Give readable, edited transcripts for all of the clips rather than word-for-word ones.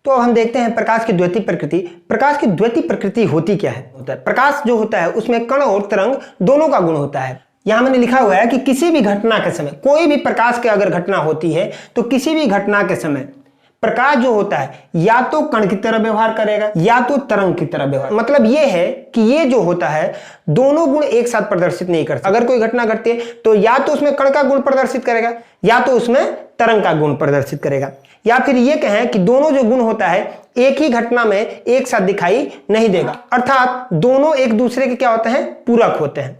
तो अब हम देखते हैं प्रकाश की द्वितीय प्रकृति। प्रकाश की द्वितीय प्रकृति होती क्या है? प्रकाश जो होता है उसमें कण और तरंग दोनों का गुण होता है। यहां मैंने लिखा हुआ है कि किसी भी घटना के समय, कोई भी प्रकाश की अगर घटना होती है तो किसी भी घटना के समय प्रकाश जो होता है या तो कण की तरह व्यवहार करेगा या तो तरंग की तरह व्यवहार। मतलब ये है कि ये जो होता है दोनों गुण एक साथ प्रदर्शित नहीं करता। अगर कोई घटना घटती है तो या तो उसमें कण का गुण प्रदर्शित करेगा या तो उसमें तरंग का गुण प्रदर्शित करेगा, या फिर ये कहें कि दोनों जो गुण होता है एक ही घटना में एक साथ दिखाई नहीं देगा, अर्थात दोनों एक दूसरे के क्या होते हैं? पूरक होते हैं।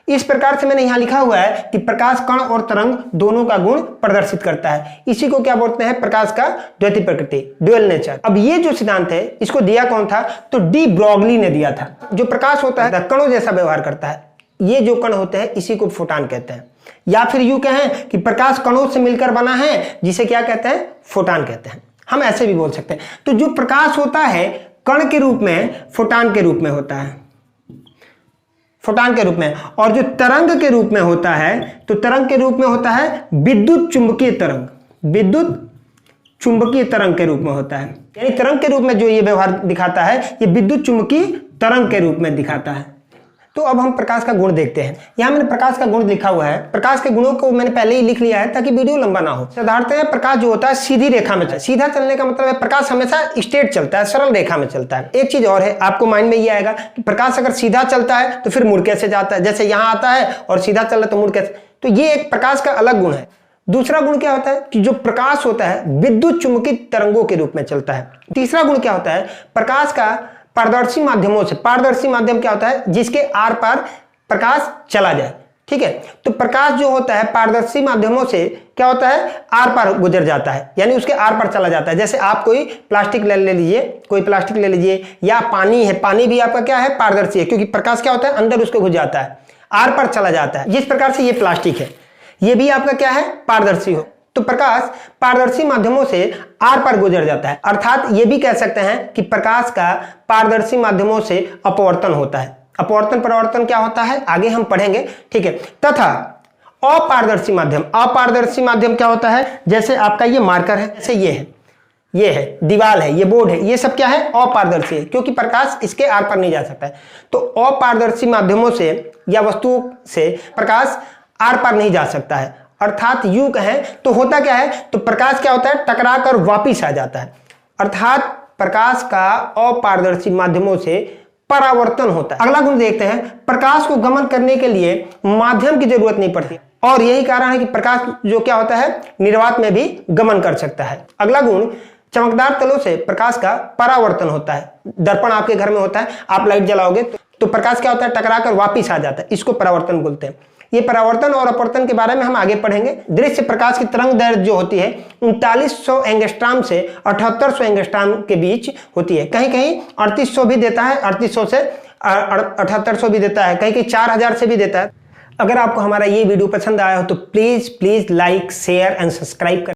इस प्रकार से मैंने यहां लिखा हुआ है कि प्रकाश कण और तरंग दोनों का गुण प्रदर्शित करता है। इसी को क्या बोलते हैं? प्रकाश का द्वितीय प्रकृति, ड्यूअल नेचर। अब ये जो सिद्धांत है इसको दिया कौन था? तो डी ब्रॉगली ने दिया था। जो प्रकाश होता है कणों जैसा व्यवहार करता है, ये जो कण होते हैं इसी को फोटॉन कहते हैं। या फिर यूं कहें कि प्रकाश कणों से मिलकर बना है, जिसे क्या कहते हैं? फोटॉन कहते हैं। हम ऐसे भी बोल सकते हैं। तो जो प्रकाश होता है कण के रूप में, फोटॉन के रूप में होता है, फोटॉन के रूप में। और जो तरंग के रूप में होता है तो तरंग के रूप में होता है विद्युत चुंबकीय तरंग, विद्युत चुंबकीय तरंग के रूप में होता है। यानी तरंग के रूप में जो ये व्यवहार दिखाता है ये विद्युत चुंबकीय तरंग के रूप में दिखाता है। तो अब हम प्रकाश का गुण देखते हैं। यहां मैंने प्रकाश का गुण लिखा हुआ है। प्रकाश के गुणों को मैंने पहले ही लिख लिया है ताकि वीडियो लंबा ना हो। साधारणतः प्रकाश जो होता है सीधी रेखा में चलता है। सीधा चलने का मतलब है प्रकाश हमेशा स्ट्रेट चलता है, सरल रेखा में चलता है। एक चीज और है, आपको माइंड में ये आएगा कि प्रकाश अगर सीधा चलता है तो फिर मुड़ कैसे जाता है? जैसे यहां आता है और सीधा चल रहा है तो मुड़ कैसे? तो ये एक प्रकाश का अलग गुण है। दूसरा गुण क्या होता है कि जो प्रकाश होता है विद्युत चुंबकीय तरंगों के रूप में चलता है। तीसरा गुण क्या होता है? प्रकाश का पारदर्शी माध्यमों से, पारदर्शी माध्यम क्या होता है? जिसके आर पार प्रकाश चला जाए। ठीक है, तो प्रकाश जो होता है पारदर्शी माध्यमों से क्या होता है? आर पार गुजर जाता है, यानी उसके आर पार चला जाता है। जैसे आप कोई प्लास्टिक ले लीजिए, कोई प्लास्टिक ले लीजिए, या पानी है, पानी भी आपका क्या है? पारदर्शी है, क्योंकि प्रकाश क्या होता है? अंदर उसको घुस जाता है, आर पार चला जाता है। जिस प्रकार से ये प्लास्टिक है, ये भी आपका क्या है? पारदर्शी हो। तो प्रकाश पारदर्शी माध्यमों से आर पार गुजर जाता है, अर्थात ये भी कह सकते हैं कि प्रकाश का पारदर्शी माध्यमों से अपवर्तन होता है। अपवर्तन परावर्तन क्या होता है आगे हम पढ़ेंगे। ठीक है, तथा अपारदर्शी माध्यम, अपारदर्शी माध्यम क्या होता है? जैसे आपका ये मार्कर है, जैसे ये है दीवार है, ये बोर्ड है, ये सब क्या है? अपारदर्शी है, क्योंकि प्रकाश इसके आर पार नहीं जा सकता है। तो अपारदर्शी माध्यमों से या वस्तुओं से प्रकाश आर पार नहीं जा सकता है, अर्थात यूं कहें तो होता क्या है? तो प्रकाश क्या होता है? टकरा कर वापिस आ जाता है, अर्थात प्रकाश का अपारदर्शी माध्यमों से परावर्तन होता है। अगला गुण देखते हैं, प्रकाश को गमन करने के लिए माध्यम की जरूरत नहीं पड़ती, और यही कारण है कि प्रकाश जो क्या होता है? निर्वात में भी गमन कर सकता है। अगला गुण, चमकदार तलों से प्रकाश का परावर्तन होता है। दर्पण आपके घर में होता है, आप लाइट जलाओगे तो प्रकाश क्या होता है? टकरा कर वापिस आ जाता है, इसको परावर्तन बोलते हैं। ये परावर्तन और अपवर्तन के बारे में हम आगे पढ़ेंगे। दृश्य प्रकाश की तरंग दैर्घ्य जो होती है 3900 एंगस्ट्रॉम से 7800 एंगस्ट्रॉम के बीच होती है। कहीं कहीं 3800 भी देता है, 3800 से 7800 भी देता है, कहीं कहीं 4000 से भी देता है। अगर आपको हमारा ये वीडियो पसंद आया हो तो please like, share and subscribe करें।